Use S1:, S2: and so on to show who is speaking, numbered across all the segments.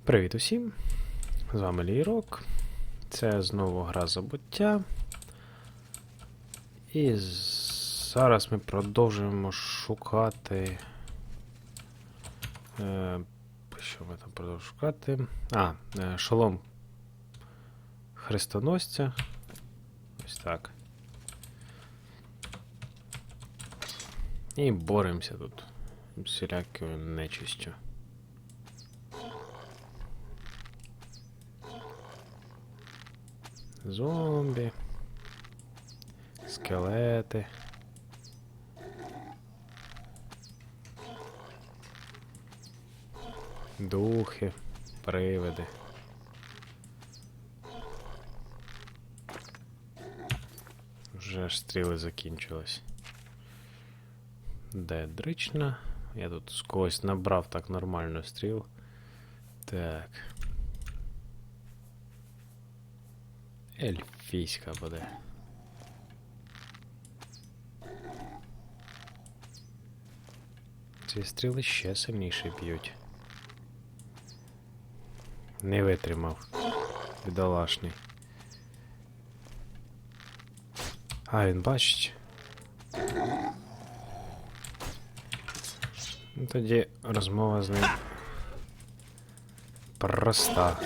S1: Привіт усім! З вами Лірок. Це знову гра забуття. І зараз ми продовжуємо шукати. Що ми там продовжуємо шукати? Шолом хрестоносця. Ось так. І боремося тут з всілякою нечистю. Зомбі, скелети, духи, привиди. Вже аж стріли закінчились. Дедрична. Я тут з когось набрав так нормально стріл. Так. Ельфійська буде. Ці стріли ще сильніше б'ють. Не витримав. Бідолашний. Він бачить. Ну, тоді розмова з ним проста.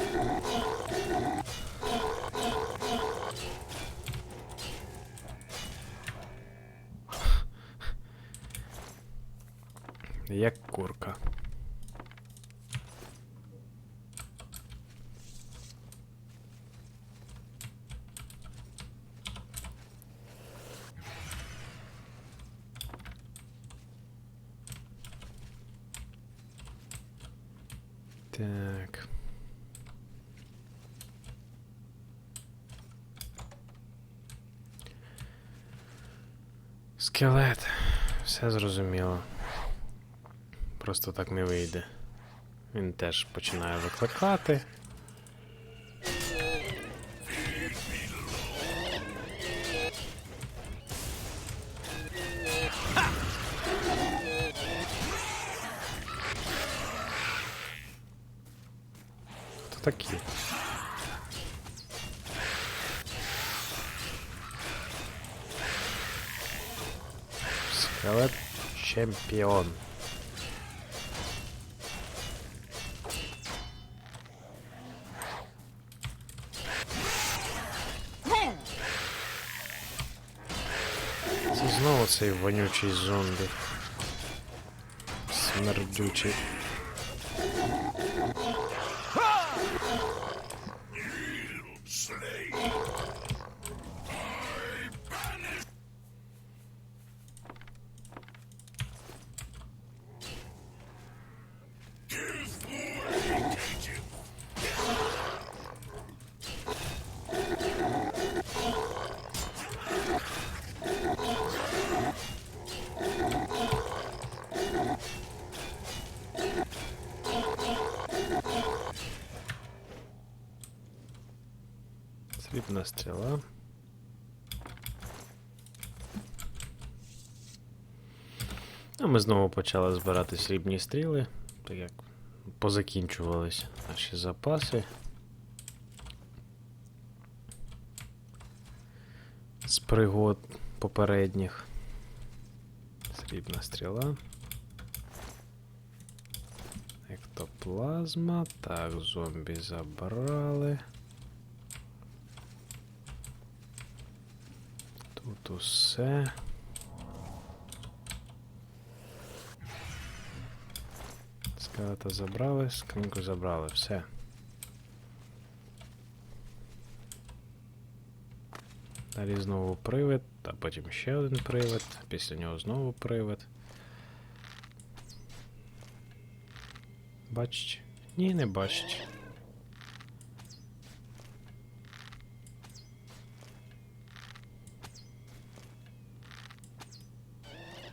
S1: Як курка. Так. Скелет. Все зрозуміло. Просто так не вийде. Він теж починає викликати. Хто такі? Скелет чемпіон. Знову цей вонючий зомбі. Смердючий. Срібна стріла. А ми знову почали збирати срібні стріли, так як позакінчувались наші запаси. З пригод попередніх. Срібна стріла. Ектоплазма. Так, зомбі забрали. Тут усе. Скелета забрали, скриньку забрали, все. Далі знову привид, а потім ще один привид, після нього знову привид. Бачить? Ні, не бачить.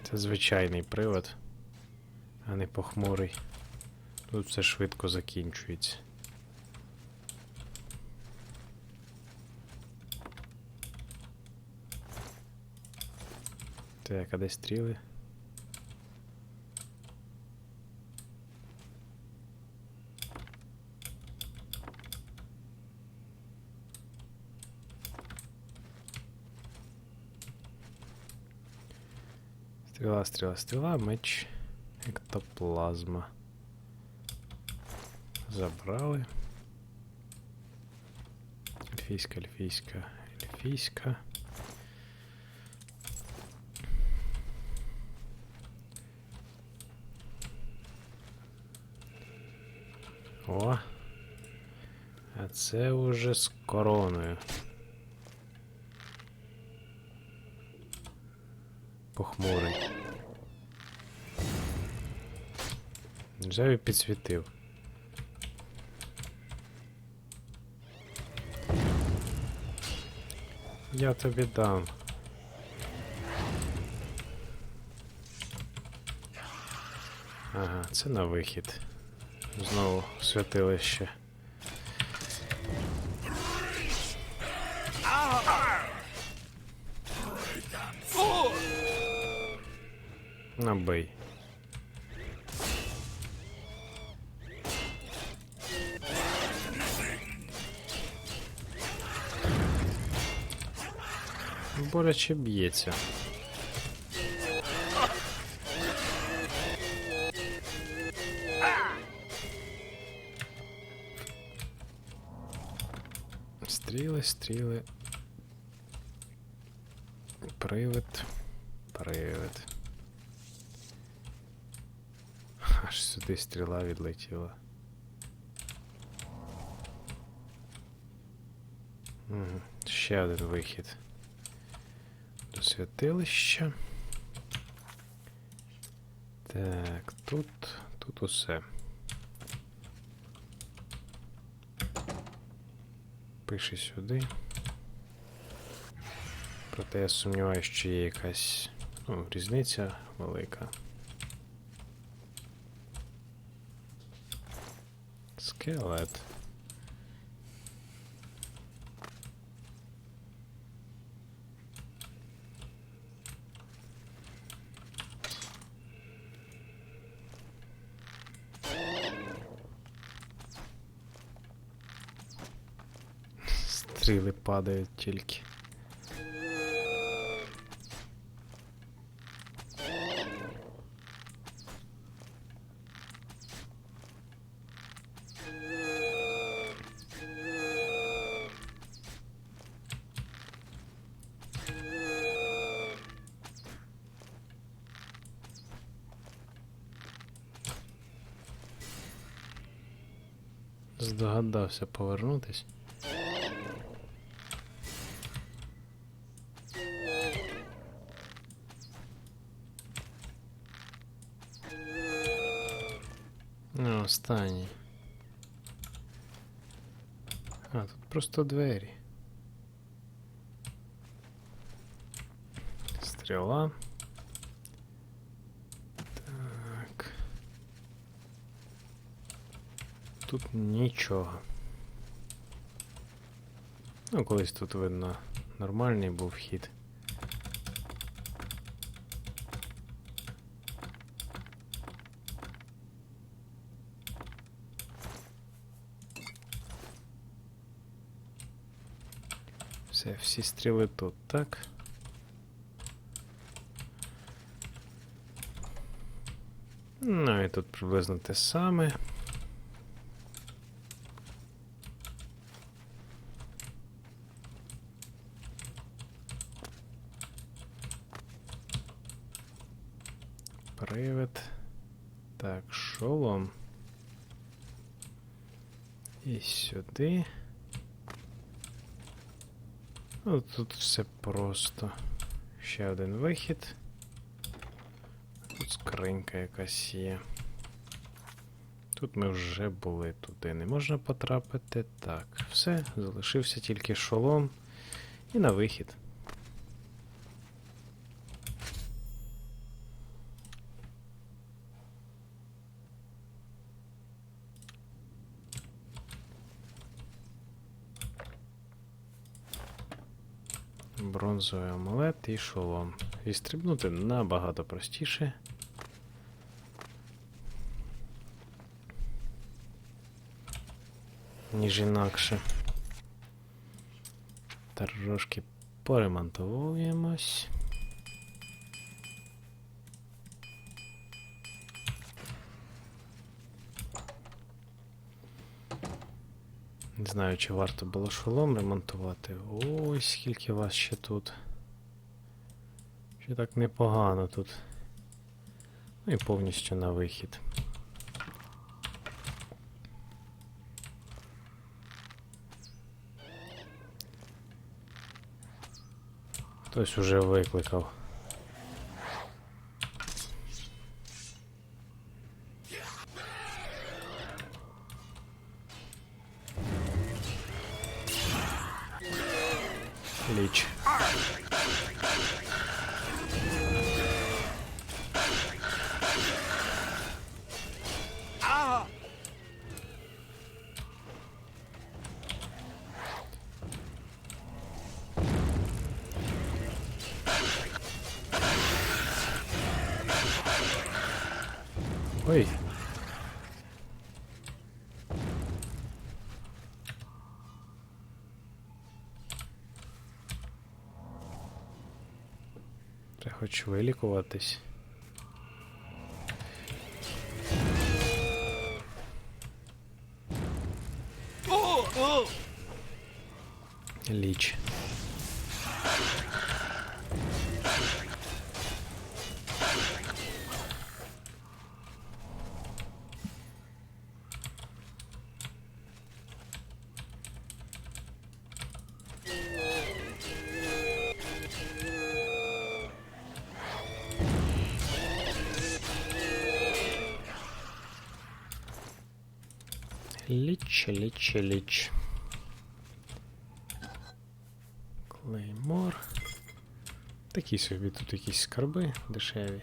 S1: Це звичайний привид, а не похмурий. Тут все швидко закінчується. Так, а де стріли? Стріла, стріла, стріла, меч, ектоплазма. Забрали. Ельфійська, ельфійська, ельфійська. О! А це уже з короною. Похмурий. Вже і підсвітив. Я тобі дам. Ага, це на вихід. Знову святилище. Набий. Боляче б'ється. Стріли, стріли. Привид. Привид. Аж сюди стріла відлетіла. Угу. Ще один вихід. До святилища. Так, тут усе. Пиши сюди. Проте я сумніваюся, що є якась, різниця велика. Скелет. Стріли падають тільки. Здогадався повернутись. Ну, останній. А, тут просто двері. Стріла. Так. Тут нічого. Ну, колись тут, видно, нормальний був вхід. Все, всі стріли тут, так? Ну і тут приблизно те саме. Привид. Так, шолом. І сюди. Ну, тут все просто. Ще один вихід. Тут скринька якась є. Тут ми вже були, туди не можна потрапити. Так, все, залишився тільки шолом і на вихід. Бронзовий амулет і шолом. І стрибнути набагато простіше. Ніж інакше. Трошки поремонтуємось. Не знаю, чи варто було шолом ремонтувати. Ой, скільки вас ще тут. Ще так непогано тут. Ну і повністю на вихід. Хтось уже викликав. Ліч. Ой. Треба хоч вилікуватись. Ліч. Ліч. Клеймор. Такі собі тут якісь скарби дешеві.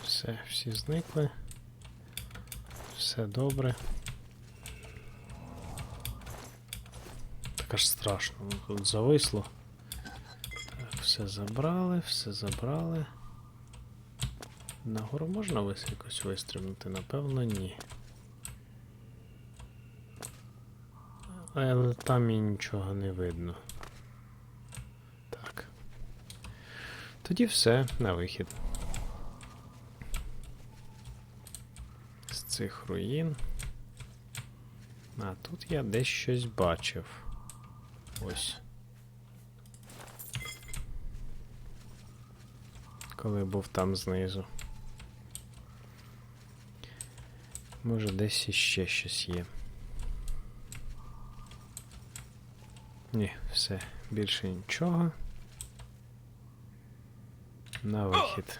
S1: Все, всі зникли. Все добре. Так аж страшно, тут зависло. Так, все забрали. Нагору можна якось вистрибнути? Напевно, ні. Але там і нічого не видно. Так. Тоді все, на вихід. З цих руїн. А, тут я десь щось бачив. Ось. Коли був там знизу. Може, десь іще щось є. Ні, все, більше нічого. На вихід.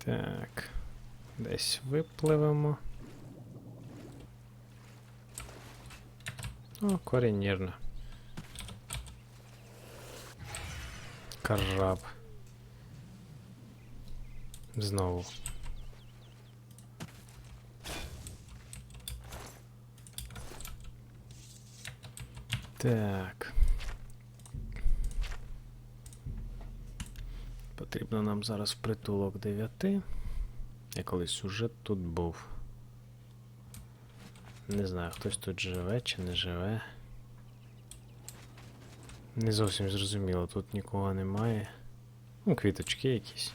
S1: Так, десь випливемо. О, корінь нервно. Краб. Знову. Так. Потрібно нам зараз притулок 9. Я колись уже тут був. Не знаю, хтось тут живе чи не живе. Не зовсім зрозуміло, тут нікого немає. Ну, квіточки якісь.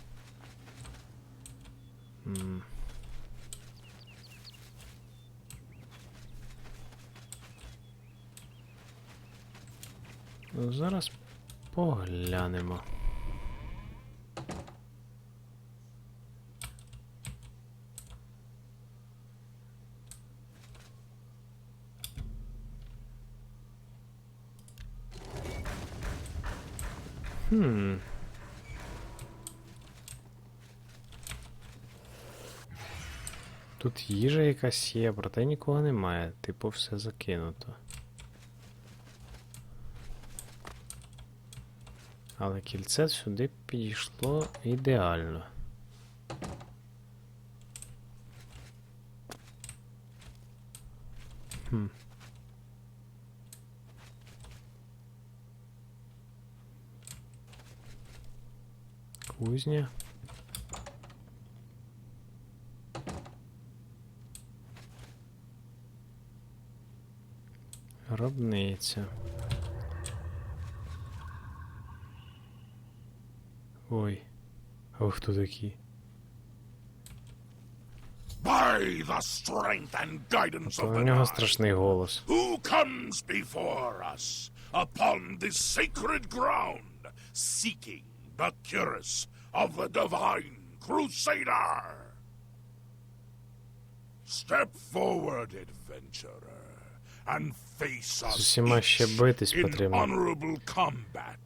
S1: Ну, зараз поглянемо. Тут їжа якась є, проте нікого немає. Типу все закинуто. Але кільце сюди підійшло ідеально. Кузня. Гробниця. Ой. А ви хто такі?
S2: By the strength and guidance of
S1: У
S2: the
S1: нього
S2: night,
S1: страшний голос.
S2: who comes before us upon this sacred ground, seeking the cuirass of the divine crusader? Step forward, adventurer, and face us
S1: З усіма ще
S2: each
S1: битись
S2: in
S1: потрібно.
S2: honorable combat.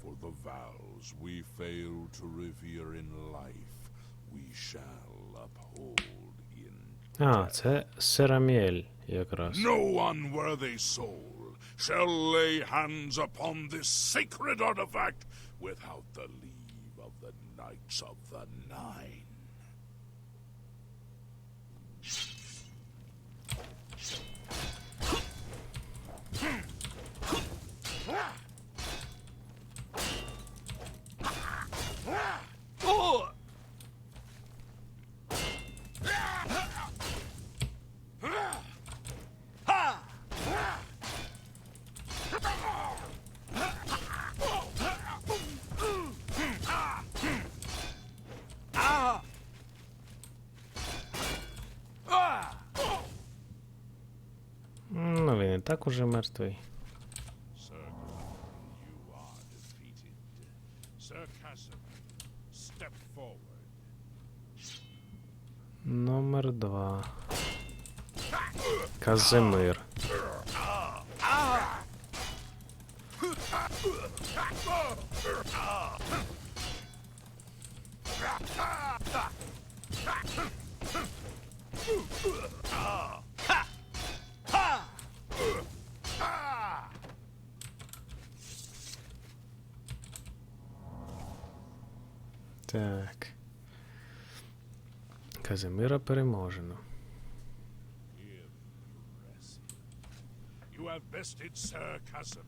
S2: For the vows we fail to revere in life, we shall uphold in
S1: А, це Сераміель якраз.
S2: No unworthy soul shall lay hands upon this sacred artifact without the leave of the Knights of the Nine.
S1: Ну, він і так уже мертвий.
S2: Sir, you are defeated. Sir Casimir, step forward.
S1: Номер 2. Казимир. Так. Казимира переможено.
S2: You have bested Sir Casimir.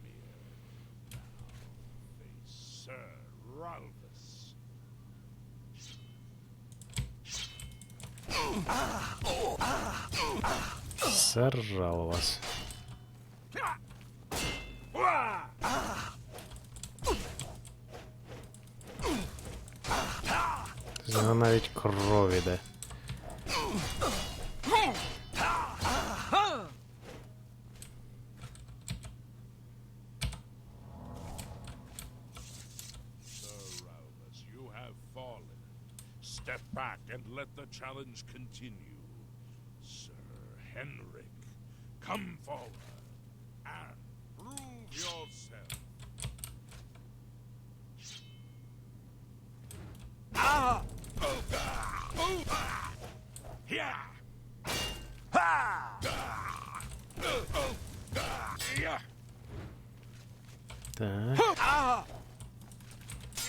S2: Now face Sir Ralphus.
S1: Сержав вас. З нього навіть кров іде.
S2: Sir Ralphus, you have fallen. Step back and let the challenge continue. Sir Henrik, come forward and prove yourself. Yeah. Yeah.
S1: Так.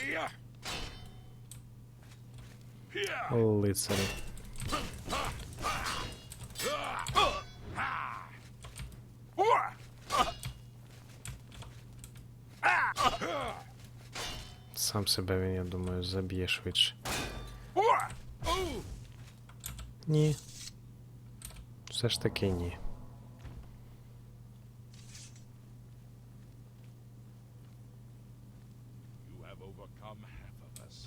S2: Yeah. Yeah.
S1: Лицарі. Сам себе він, я думаю, заб'є швидше. Ні. Все ж таки ні.
S2: You have overcome half of us,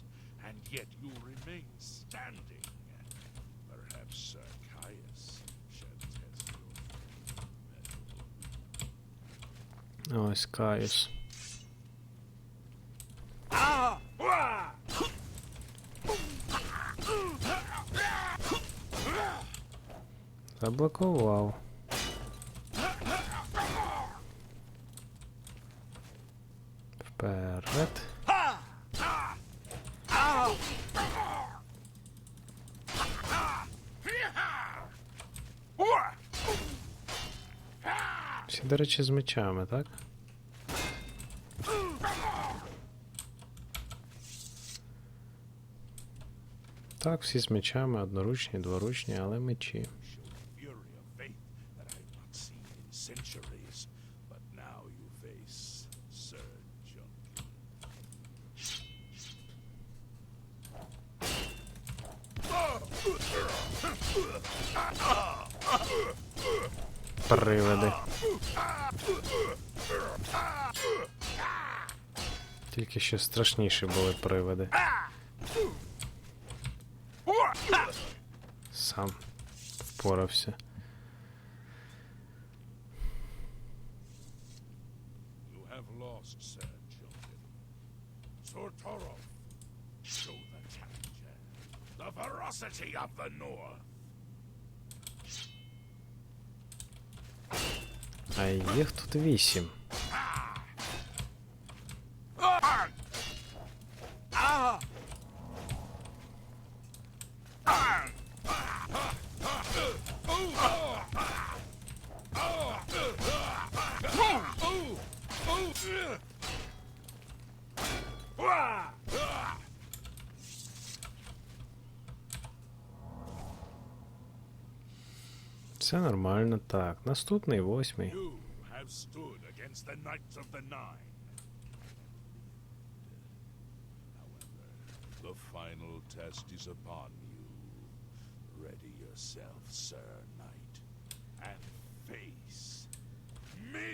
S2: and yet you remain standing. Perhaps Sir Caius shall test your mettle.
S1: Ось Каюс. Заблокував. Вперед. Всі, до речі, з мечами, так? Так, всі з мечами, одноручні, дворучні, але мечі.
S2: Showed fury of faith that I have not seen in centuries, but now you face Sir Junkie.
S1: Привиди. Тільки ще страшніші були привиди. Сам впорався.
S2: You have lost, Sir Junkie. Sir Toro, show the challenger the ferocity of the North.
S1: А їх тут 8. Все нормально. Так, наступний 8.
S2: You have stood against the Knights of the Nine. However, the final test is upon you. Ready yourself, Sir Knight, and face me!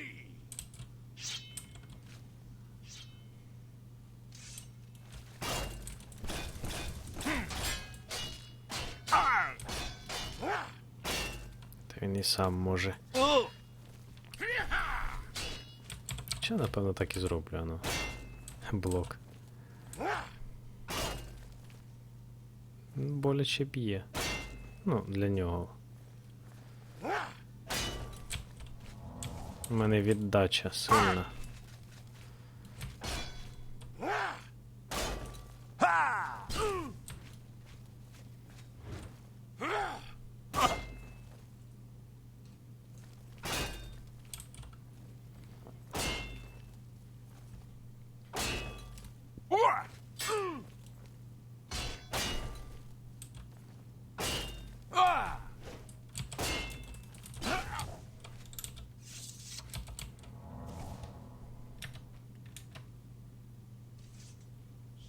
S1: Та він і сам може. Чи, напевно, так і зроблю, ну. Блок. Боляче б'є. Ну, для нього. У мене віддача сильна.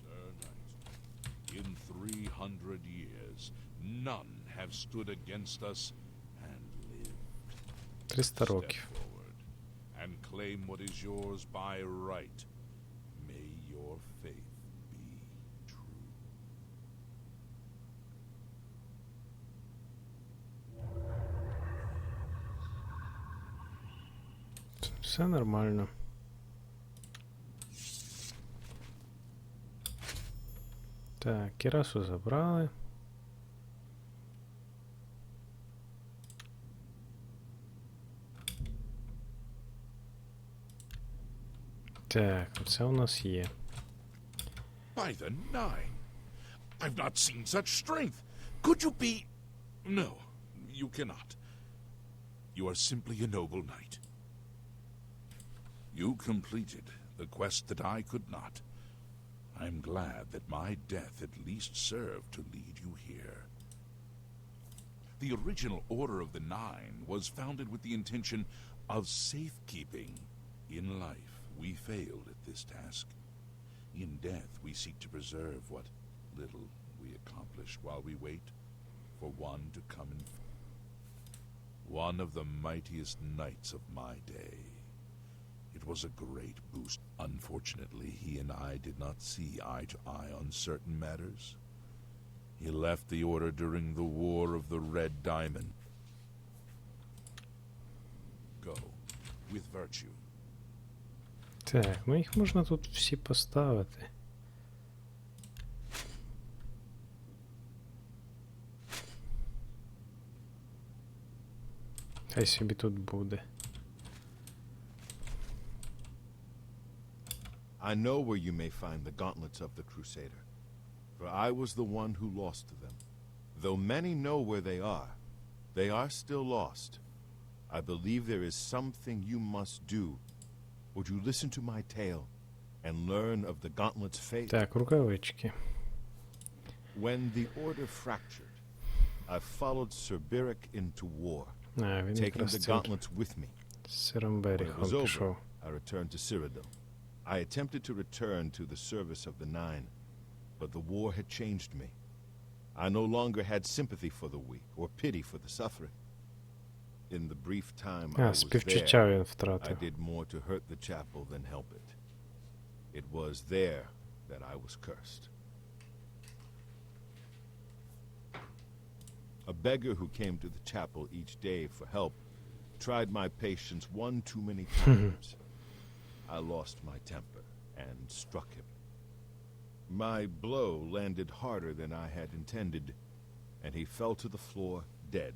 S2: Sir Knight, in 300 years, none have stood against us and lived.
S1: 300
S2: Step
S1: років.
S2: forward and claim what is yours by right. May your faith be true.
S1: Все нормально. Так, Кірасу забрали. Так, оце у нас є.
S2: By the Nine, I've not seen such strength. Could you be... No, you cannot. You are simply a noble knight. You completed the quest that I could not. I'm glad that my death at least served to lead you here. The original Order of the Nine was founded with the intention of safekeeping. In life, we failed at this task. In death, we seek to preserve what little we accomplish while we wait for one to come in. One of the mightiest knights of my day. It was a great boost. Unfortunately, he and I did not see eye to eye on certain matters. He left the Order during the War of the Red Diamond. Go, with virtue.
S1: Так, ну їх можна тут всі поставити. Хай собі тут буде.
S3: I know where you may find the gauntlets of the Crusader, for I was the one who lost them. Though many know where they are still lost. I believe there is something you must do. Would you listen to my tale and learn of the gauntlet's fate?
S1: Так, рукавички.
S3: When the order fractured, I followed Sir Beric into war,
S1: А, він
S3: taking
S1: якраз
S3: the
S1: цим
S3: gauntlets with me.
S1: Сиром
S3: When it
S1: Беріхом
S3: was over,
S1: пішов.
S3: I returned to Cyrodiil. I attempted to return to the service of the Nine, but the war had changed me. I no longer had sympathy for the weak or pity for the suffering. In the brief time I
S1: А,
S3: was
S1: співчуття
S3: there,
S1: він
S3: I
S1: втратив.
S3: did more to hurt the chapel than help it. It was there that I was cursed. A beggar who came to the chapel each day for help tried my patience one too many times. I lost my temper and struck him. My blow landed harder than I had intended, and he fell to the floor dead,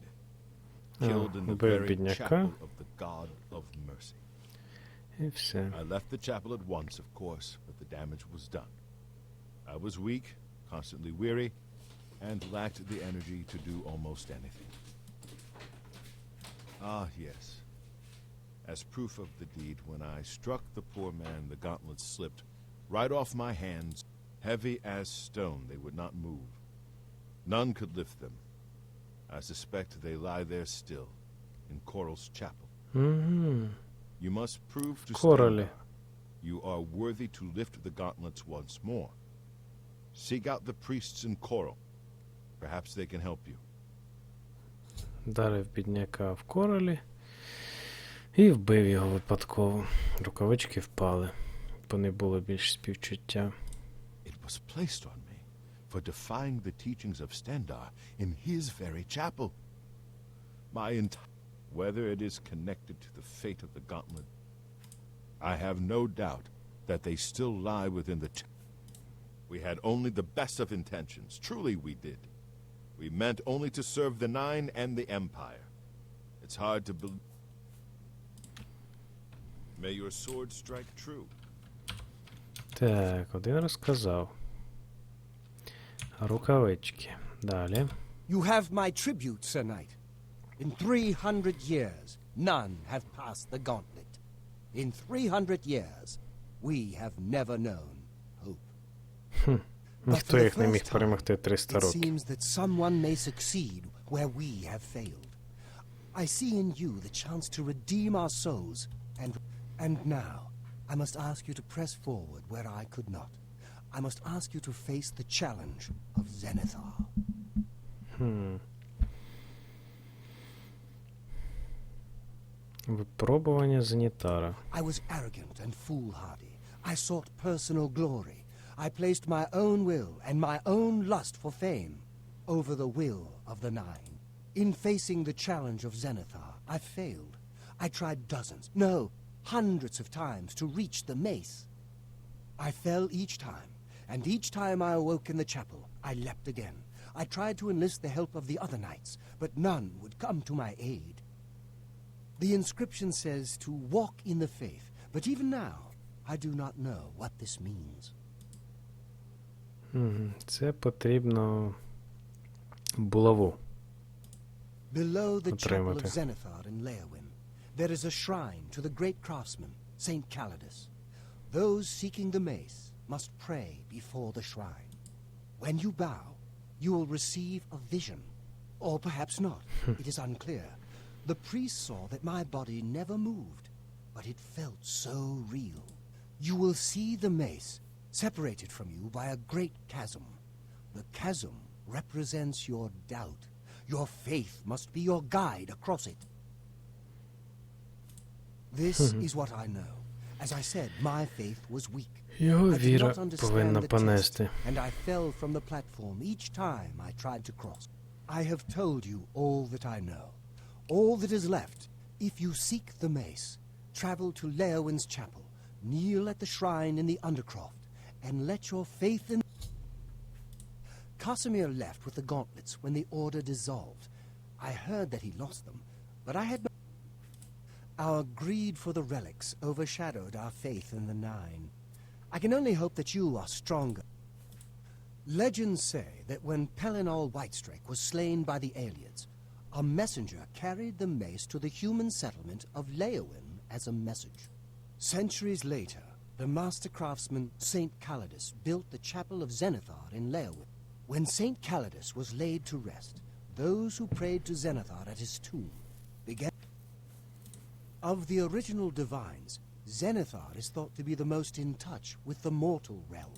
S3: killed in the
S1: убив
S3: very
S1: бідняка.
S3: chapel of the God of Mercy.
S1: І все.
S3: I left the chapel at once, of course, but the damage was done. I was weak, constantly weary, and lacked the energy to do almost anything. Ah, yes. As proof of the deed, when I struck the poor man, the gauntlets slipped right off my hands. Heavy as stone, they would not move. None could lift them. I suspect they lie there still, in Coral's chapel.
S1: Угу.
S3: You must prove to
S1: Corale.
S3: Stendarr you are worthy to lift the gauntlets once more. Seek out the priests in Coral. Perhaps they can help you.
S1: Вдарив бідняка в королі і вбив його випадково. Рукавички впали, бо не було більш співчуття.
S3: It was placed on me for defying the teachings of Stendarr in his very chapel. Whether it is connected to the fate of the gauntlet, I have no doubt that they still lie within the We had only the best of intentions. Truly we did. We meant only to serve the Nine and the Empire. It's hard to believe. May your sword strike true.
S1: Так, один розказав. Рукавички. Далі.
S4: You have my tribute, Sir Knight. In 300 years, none have passed the gauntlet. In 300 years, we have never known hope.
S1: Ніхто їх не міг перемогти 300
S4: It
S1: років.
S4: seems that someone may succeed where we have failed. I see in you the chance to redeem our souls, and now I must ask you to press forward where I could not. I must ask you to face the challenge of Zenithar.
S1: Випробування Зенітара.
S4: I was arrogant and foolhardy. I sought personal glory. I placed my own will and my own lust for fame over the will of the Nine. In facing the challenge of Zenithar, I failed. I tried dozens, no, hundreds of times to reach the mace. I fell each time, and each time I awoke in the chapel, I leapt again. I tried to enlist the help of the other knights, but none would come to my aid. The inscription says to walk in the faith, but even now, I do not know what this means.
S1: Це потрібно булаву.
S4: Below the chapel of
S1: Отримати.
S4: Zenithar in Leowyn, there is a shrine to the great craftsman, Saint Calidus. Those seeking the mace must pray before the shrine. When you bow, you will receive a vision. Or perhaps not. It is unclear. The priest saw that my body never moved, but it felt so real. You will see the mace separated from you by a great chasm. The chasm represents your doubt. Your faith must be your guide across it. This is what I know. As I said, my faith was weak.
S1: Його
S4: I did
S1: віра
S4: not understand
S1: повинна
S4: the test,
S1: понести.
S4: and I fell from the platform each time I tried to cross. I have told you all that I know. All that is left, if you seek the mace, travel to Leowyn's chapel, kneel at the shrine in the Undercroft, and let your faith in... Casimir left with the gauntlets when the order dissolved. I heard that he lost them, but I had no... Our greed for the relics overshadowed our faith in the Nine. I can only hope that you are stronger. Legends say that when Pelinal Whitestrake was slain by the Aelids, a messenger carried the mace to the human settlement of Leowyn as a message. Centuries later, the master craftsman Saint Calidus built the chapel of Zenithar in Leowyn. When Saint Calidus was laid to rest, those who prayed to Zenithar at his tomb began... Of the original divines, Zenithar is thought to be the most in touch with the mortal realm.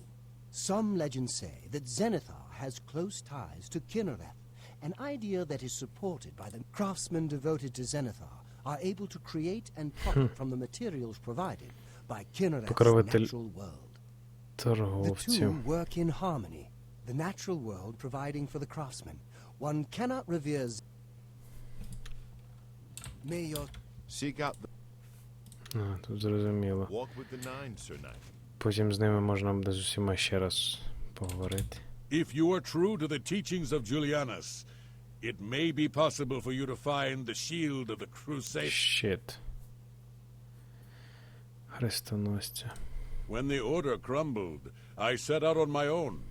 S4: Some legends say that Zenithar has close ties to Kinnereth, an idea that is supported by the craftsmen devoted to Zenithar are able to create and profit from the materials provided by Kinnereth's
S1: Покровитель
S4: natural world. The two
S1: торговців.
S4: work in harmony, the natural world providing for the craftsmen. One cannot revere May your...
S3: Seek out the...
S1: А, тут зрозуміло.
S3: Walk with the nine, Sir Knight.
S1: Потім з ними можна буде з усіма ще раз поговорити.
S5: If you are true to the teachings of Julianus, it may be possible for you to find the shield of the Crusade.
S1: Щит. Хрестоносця.
S5: When the order crumbled, I set out on my own.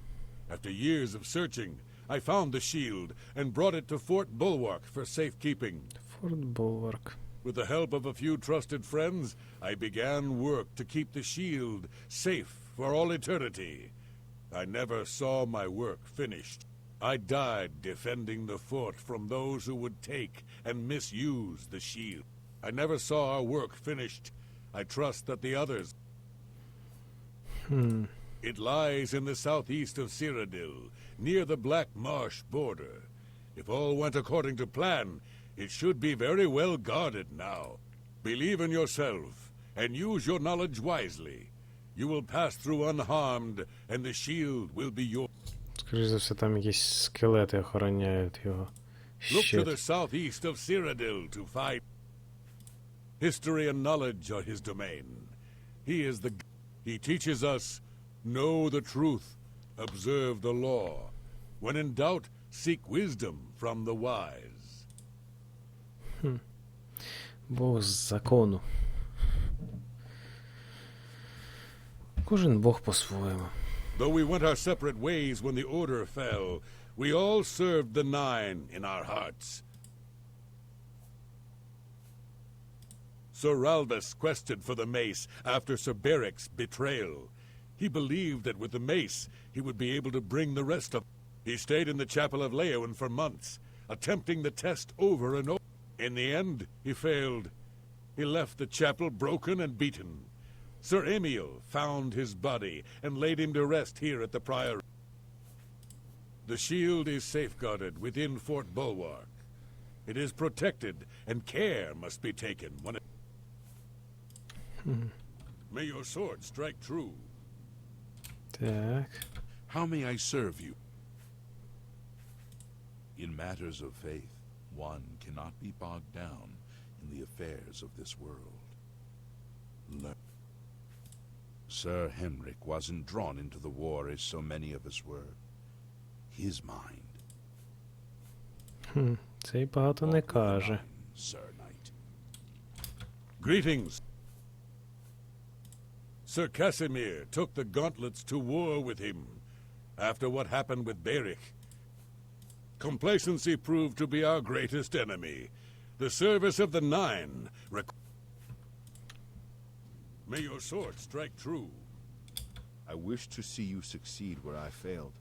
S5: After years of searching, I found the shield and brought it to Fort Bulwark for safekeeping.
S1: Форт Булварк.
S5: With the help of a few trusted friends, I began work to keep the shield safe for all eternity. I never saw my work finished. I died defending the fort from those who would take and misuse the shield. I never saw our work finished. I trust that the others... It lies in the southeast of Cyrodiil, near the Black Marsh border. If all went according to plan, it should be very well guarded now. Believe in yourself, and use your knowledge wisely. You will pass through unharmed, and the shield will be yours.
S1: Скоріше за все, там якісь скелети охороняють його.
S5: Look to the
S1: Щит.
S5: southeast of Cyrodiil to find... History and knowledge are his domain. He is the... He teaches us, know the truth, observe the law. When in doubt, seek wisdom from the wise.
S1: Бог з закону. Кожен Бог по-своєму.
S5: Though we went our separate ways when the order fell, we all served the Nine in our hearts. Sir Ralbus quested for the mace after Sir Beric's betrayal. He believed that with the mace, he would be able to bring the rest of... He stayed in the chapel of Leowen for months, attempting the test over and over. In the end, he failed. He left the chapel broken and beaten. Sir Emil found his body and laid him to rest here at the priory. The shield is safeguarded within Fort Bulwark. It is protected, and care must be taken when it... May your sword strike true.
S1: Так.
S2: How may I serve you? In matters of faith, one cannot be bogged down in the affairs of this world. Sir Henrik wasn't drawn into the war as so many of us were. His mind.
S1: Цей багато не каже.
S2: Sir Knight.
S5: Greetings. Sir Casimir took the gauntlets to war with him after what happened with Beric. Complacency proved to be our greatest enemy. The service of the Nine... May your sword strike true.
S3: I wish to see you succeed where I failed.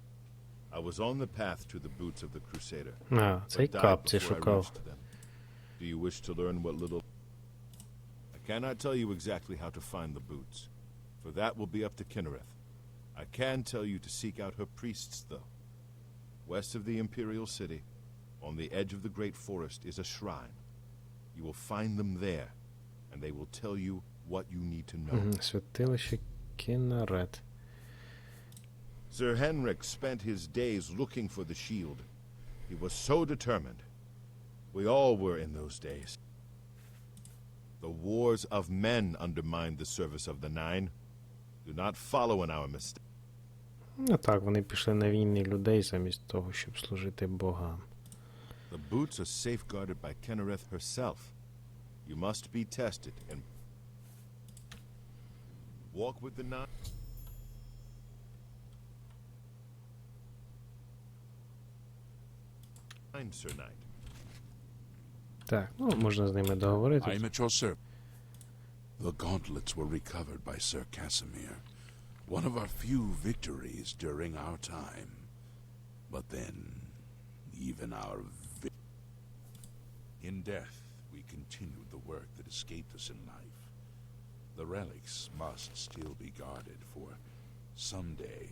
S3: I was on the path to the boots of the Crusader,
S1: А, цей
S3: but died
S1: капці
S3: before I
S1: шукав.
S3: reached them. Do you wish to learn what little... I cannot tell you exactly how to find the boots, for that will be up to Kinnereth. I can tell you to seek out her priests, though. West of the Imperial City, on the edge of the Great Forest, is a shrine. You will find them there, and they will tell you what you need to know.
S1: Святилище Кінарет.
S3: Sir Henrik spent his days looking for the shield. He was so determined. We all were in those days. The wars of men undermined the service of the Nine. Do not follow in our mistakes.
S1: Ну так, вони пішли на війни людей замість того, щоб служити богам.
S3: The boots are safeguarded by Kinnereth herself. You must be tested and walk with the Nine. Sir Knight.
S1: Так, ну можна з ними
S2: I am
S1: договорити.
S2: at your service. The gauntlets were recovered by Sir Casimir, one of our few victories during our time. But then, even our in death, we continued the work that escaped us in life. The relics must still be guarded, for someday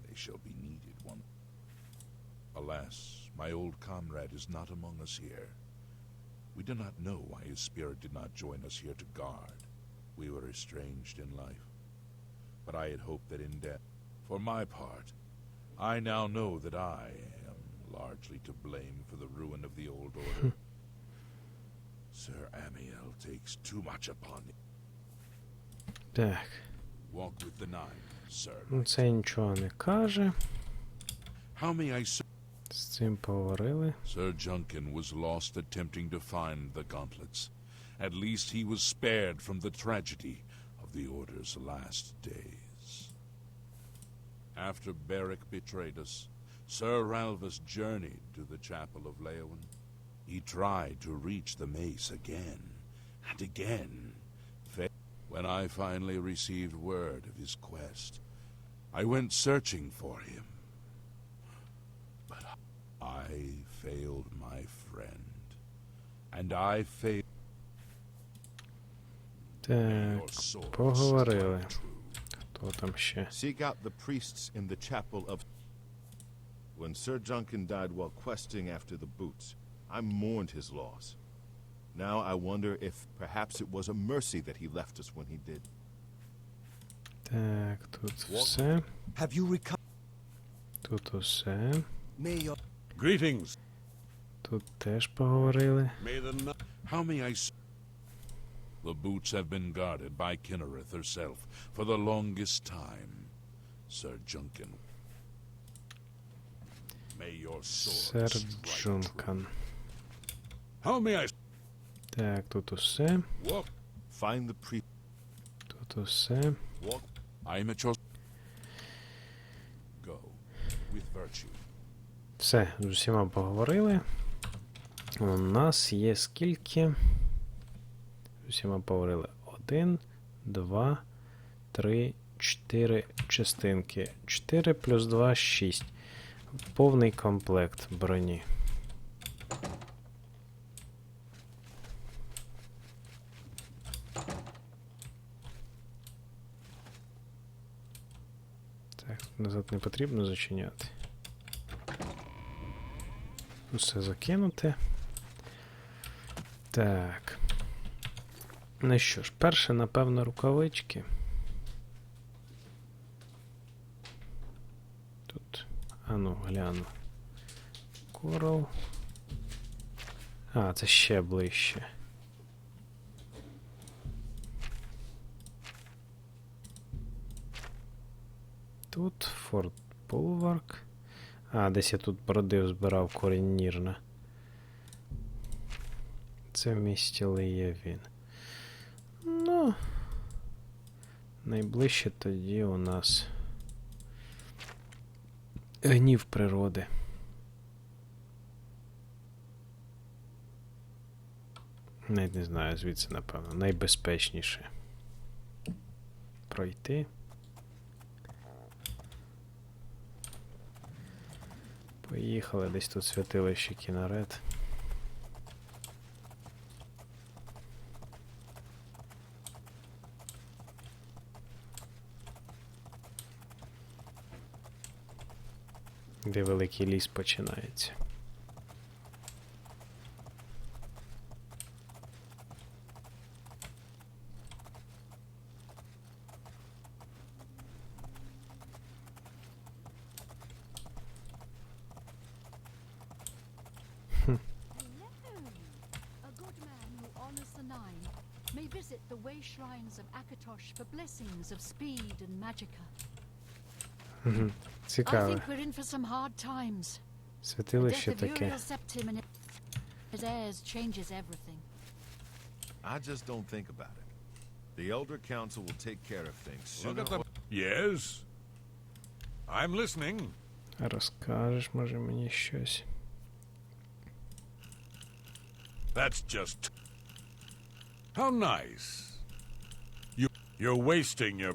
S2: they shall be needed one. Alas, my old comrade is not among us here. We do not know why his spirit did not join us here to guard. We were estranged in life, but I had hoped that in death. For my part, I now know that I am largely to blame for the ruin of the old order. Sir Amiel takes too much upon him.
S1: Так.
S2: Walk with the nine, sir.
S1: Ну, це нічого не каже.
S2: How may I serve?
S1: З цим поговорили.
S2: Sir Junkin was lost attempting to find the gauntlets. At least he was spared from the tragedy of the Order's last days. After Beric betrayed us, Sir Ralvus journeyed to the Chapel of Leowen. He tried to reach the mace again and again. When I finally received word of his quest, I went searching for him. But I failed my friend, and I failed.
S1: Так, поговорили. Хто там ще?
S3: Seek out the priests in the chapel of... When Sir Junkin died while questing after the boots, I mourned his loss. Now I wonder if perhaps it was a mercy that he left us when he did.
S1: Так, тут все.
S4: Have you recovered?
S1: Тут усе.
S4: May your...
S5: Greetings.
S1: Тут теж поговорили.
S5: May the night...
S2: How may I... The boots have been guarded by Kinnereth herself for the longest time, Sir Junkin. May your
S1: Сер
S2: sword strike true.
S1: Джункан.
S5: How may I...
S1: Так, тут усе.
S5: Walk.
S3: Find the priest...
S1: Тут усе.
S2: Walk. I am at your... Go with virtue.
S1: Все, з усіма поговорили. У нас є скільки? З усіма поговорили. 1, 2, 3, 4 частинки. 4 плюс 2 – 6. Повний комплект броні. Так, назад не потрібно зачиняти. Усе закинути. Так. Ну що ж, перше, напевно, рукавички. Тут, ану, гляну. Корал. А, це ще ближче. Тут Форт Булварк. А, десь я тут бродив, збирав корінь Нірна. Це в місті Лиєвін. Ну, найближче тоді у нас гнів природи. Навіть не знаю, звідси, напевно, найбезпечніше пройти. Поїхали, десь тут святилище Кінарет. Де великий ліс починається.
S6: May visit the way shrines of Akatosh for blessings of speed and magicka. I
S1: Цікаве.
S6: think we're in for some hard times. The
S1: Святилище
S6: death of
S1: таке.
S6: Uriel Septim and his heirs changes everything.
S3: I just don't think about it. The Elder Council will take care of things.
S5: Look
S3: Sooner
S5: at the...
S3: or...
S5: Yes? I'm listening.
S1: Розкажеш, може, мені щось?
S5: That's just... How nice. You're wasting your...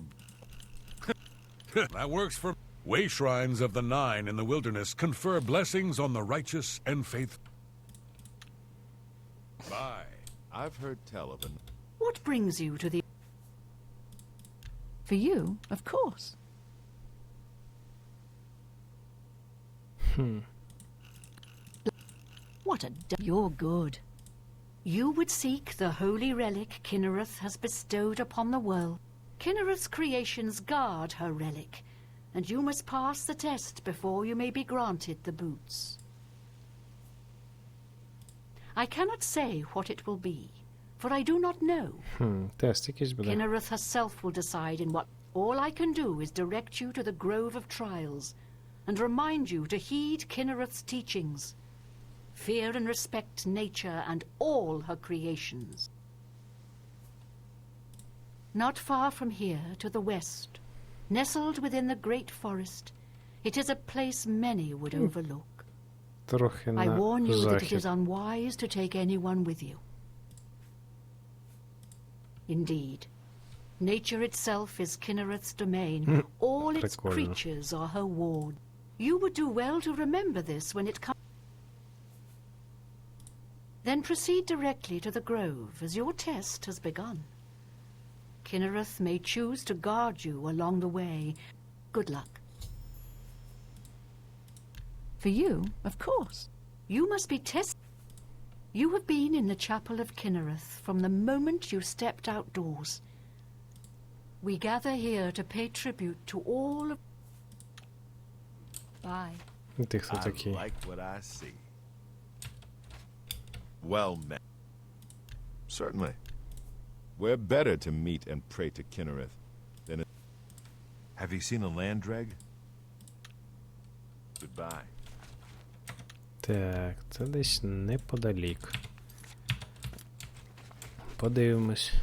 S5: That works for... Way shrines of the Nine in the wilderness confer blessings on the righteous and faithful. Bye.
S3: I've heard tell of an...
S6: What brings you to the... For you, of course. What a... You're good. You would seek the holy relic Kinnereth has bestowed upon the world. Kinnereth's creations guard her relic, and you must pass the test before you may be granted the boots. I cannot say what it will be, for I do not know.
S1: Тест якийсь буде.
S6: Kinnereth herself will decide in what... All I can do is direct you to the Grove of Trials, and remind you to heed Kinnereth's teachings. Fear and respect nature and all her creations. Not far from here, to the west, nestled within the great forest, it is a place many would overlook.
S1: Трохи
S6: I
S1: на
S6: warn you that it is
S1: захід.
S6: unwise to take anyone with you. Indeed, nature itself is Kinnereth's domain. All its
S1: Прикольно.
S6: creatures are her ward. You would do well to remember this when it comes. Then proceed directly to the grove, as your test has begun. Kinnereth may choose to guard you along the way. Good luck. For you, of course. You must be tested. You have been in the chapel of Kinnereth from the moment you stepped outdoors. We gather here to pay tribute to all of... Bye.
S1: Ти хто
S3: I
S1: такий?
S3: like what I see. Well met. Certainly. We're better to meet and pray to Kinnereth than... Have you seen a land dreg? Goodbye.
S1: Так, це десь неподалік. Подивимось,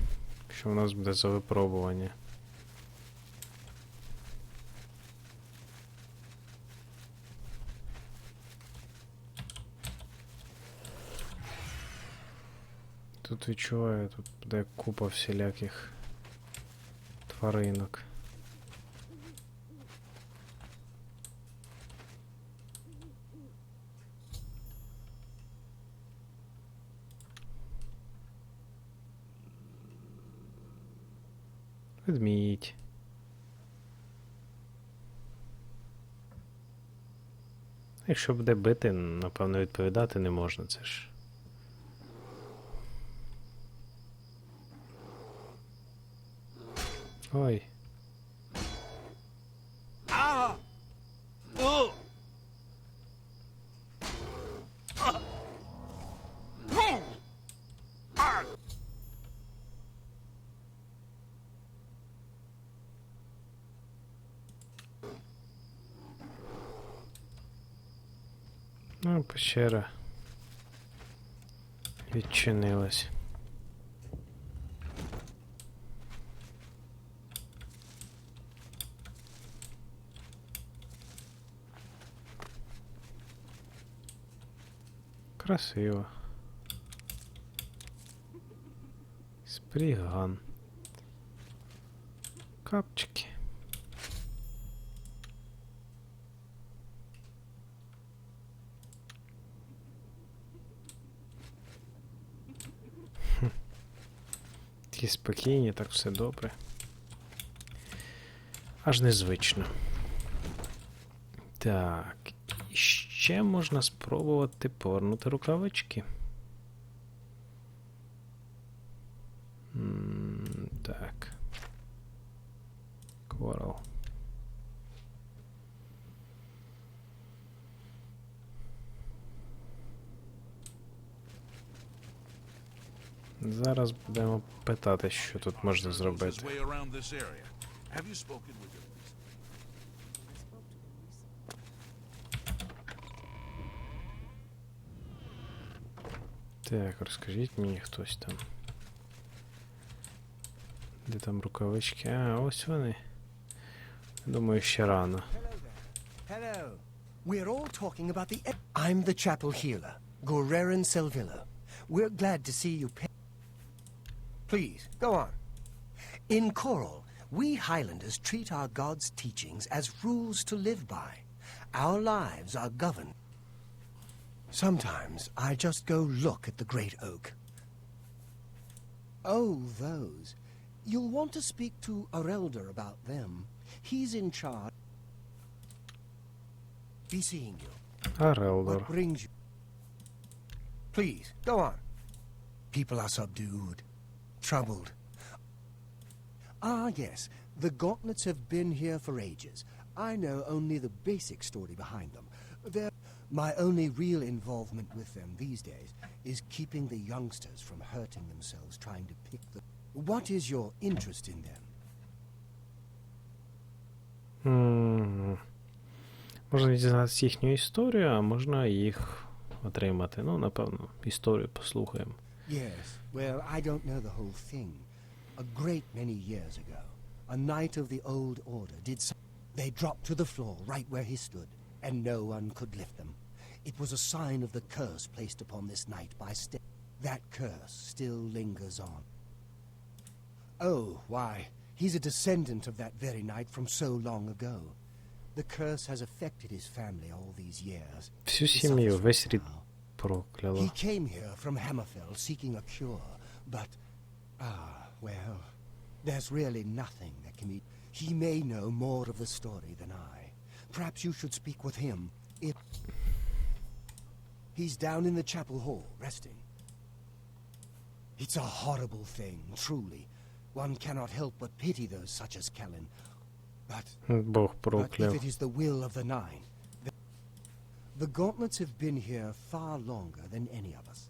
S1: що в нас буде за випробування. Тут відчуваю, тут буде купа всіляких тваринок. Ведмідь. Якщо буде бити, напевно, відповідати не можна, це ж. Ой. Ну, печера відчинилась. Красиво. Сприган. Капчики. Такі спокійні, так все добре. Аж незвично. Так, і ще можна спробувати повернути рукавички. Так. Корал. Зараз будемо питати, що тут можна зробити. Так, розкажіть мені хтось там. Де там рукавички? А, ось вони. Думаю, ще рано.
S4: Hello. We're all talking about the... I'm the chapel healer, Goreran Selvilla. We're glad to see you... Please, go on. In Coral, We Highlanders treat our gods' teachings as rules to live by. Our lives are governed. Sometimes I just go look at the great oak. Oh, those. You'll want to speak to Arelder about them. He's in charge. Be seeing you.
S1: Арелдор.
S4: What brings you? Please, go on. People are subdued, troubled. Ah, yes, the gauntlets have been here for ages. I know only the basic story behind them. My only real involvement with them these days is keeping the youngsters from hurting themselves trying to pick them. What is your interest in them?
S1: Можна дізнатися їхню історію, а можна їх отримати. Ну, напевно, історію послухаємо.
S4: Yes, well, I don't know the whole thing. A great many years ago, a knight of the old order did something. They dropped to the floor right where he stood, and no one could lift them. It was a sign of the curse placed upon this knight by That curse still lingers on. Oh, why, he's a descendant of that very knight from so long ago. The curse has affected his family all these years.
S1: Всю сім'ю, весь рід прокляло.
S4: He came here from Hammerfell seeking a cure, but, well, there's really nothing that can be... He may know more of the story than I. Perhaps you should speak with him. He's down in the chapel hall, resting. It's a horrible thing, truly. One cannot help but pity those such as Kellen.
S1: Бог
S4: But
S1: прокляв.
S4: if it is the will of the Nine... The gauntlets have been here far longer than any of us.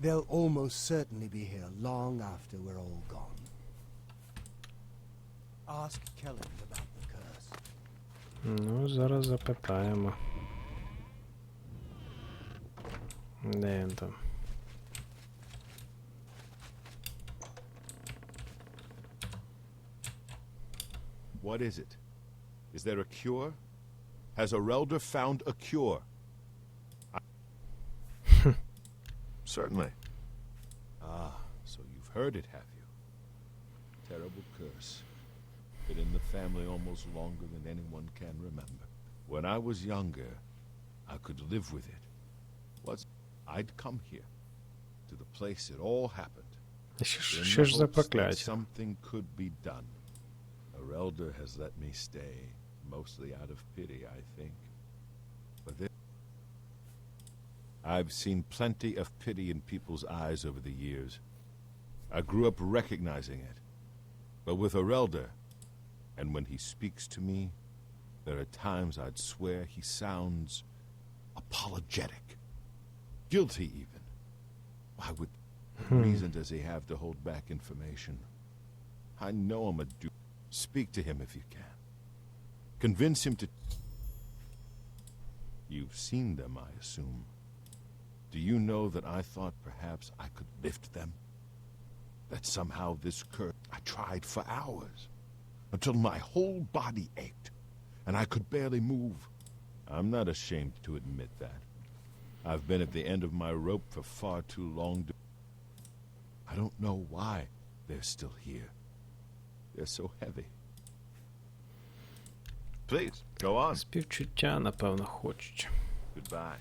S4: They'll almost certainly be here long after we're all gone. Ask Kellen about the curse.
S1: Ну, зараз запитаємо. Де він там?
S3: What is it? Is there a cure? Has Arelder found a cure? Certainly. Ah, so you've heard it, have you? Terrible curse. Been in the family almost longer than anyone can remember. When I was younger, I could live with it. I'd come here, to the place it all happened.
S1: Що ж за прокляття?
S3: Something could be done. Arelder has let me stay, mostly out of pity, I think. But I've seen plenty of pity in people's eyes over the years. I grew up recognizing it. But with Arelder, and when he speaks to me, there are times I'd swear he sounds apologetic. Guilty, even. Why would... What reason does he have to hold back information? I know I'm a dude. Speak to him if you can. Convince him to... You've seen them, I assume. Do you know that I thought perhaps I could lift them? That somehow this curse... I tried for hours, until my whole body ached, and I could barely move. I'm not ashamed to admit that. I've been at the end of my rope for far too long to... I don't know why they're still here. They're so heavy. Please, go on.
S1: Співчуття, напевно, хочуть.
S3: Goodbye.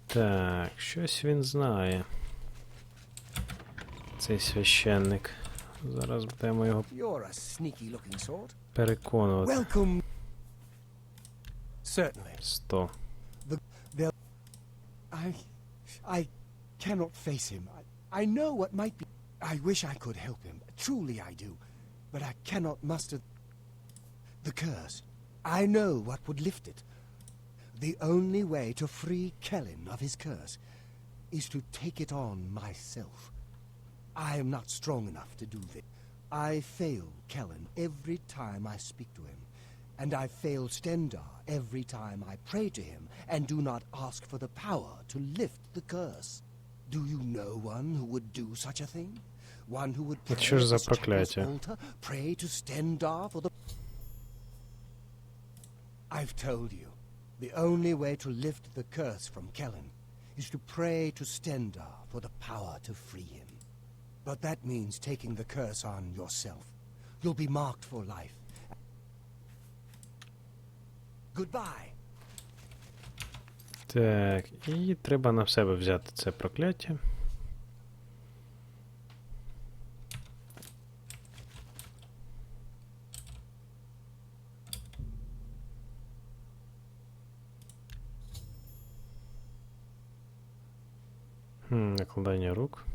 S1: Так, щось він знає. Цей священник. Зараз будемо його
S4: You're a sneaky looking sort.
S1: переконувати.
S4: Welcome. Certainly.
S1: 100.
S4: I cannot face him. I know what might be... I wish I could help him. Truly I do. But I cannot muster the curse. I know what would lift it. The only way to free Kellen of his curse is to take it on myself. I am not strong enough to do this. I fail Kellen every time I speak to him. And I fail Stendar every time I pray to him and do not ask for the power to lift the curse. Do you know one who would do such a thing? One who would pray
S1: Що ж за
S4: at this chapel's
S1: прокляття?
S4: altar, pray to Stendar for the... I've told you, the only way to lift the curse from Kellen is to pray to Stendar for the power to free him. But that means taking the curse on yourself. you'll be marked for life. Goodbye.
S1: Так, і треба на себе взяти це прокляття. Накладання рук.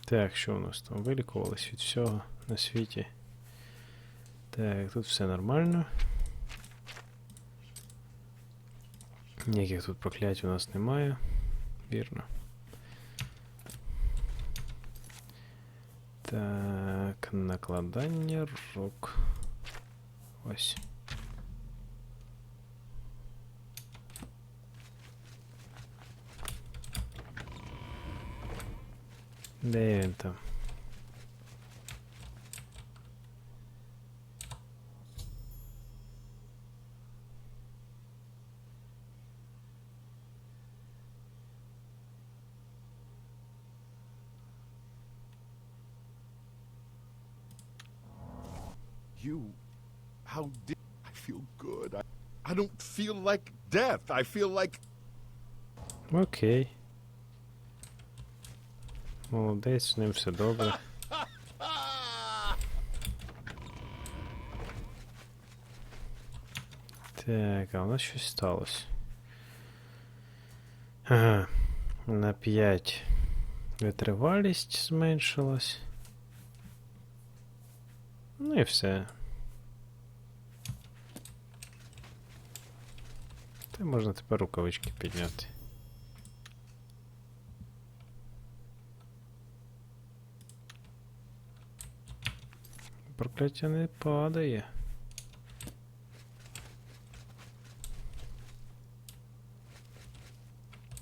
S1: Так, що у нас там? Вилікувались від всього на світі. Так, тут все нормально. Ніяких тут проклять у нас немає. Вірно. Так, накладання рук. Ось. Де він там?
S3: How did I feel good? I don't feel like death. I feel like...
S1: Окей. Молодець, з ним все добре. Так, а у нас щось сталося. Ага. На 5 витривалість зменшилась. Ну і все. Та можна тепер рукавички підняти. Прокляття не падає.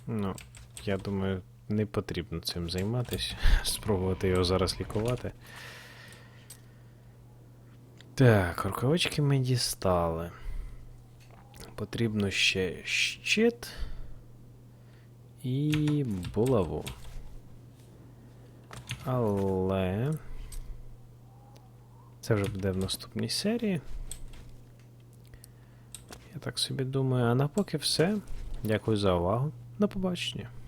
S1: Ну, я думаю, не потрібно цим займатися. Спробувати його зараз лікувати. Так, рукавички ми дістали. Потрібно ще щит і булаву. Але це вже буде в наступній серії. Я так собі думаю. А на поки все. Дякую за увагу. До побачення.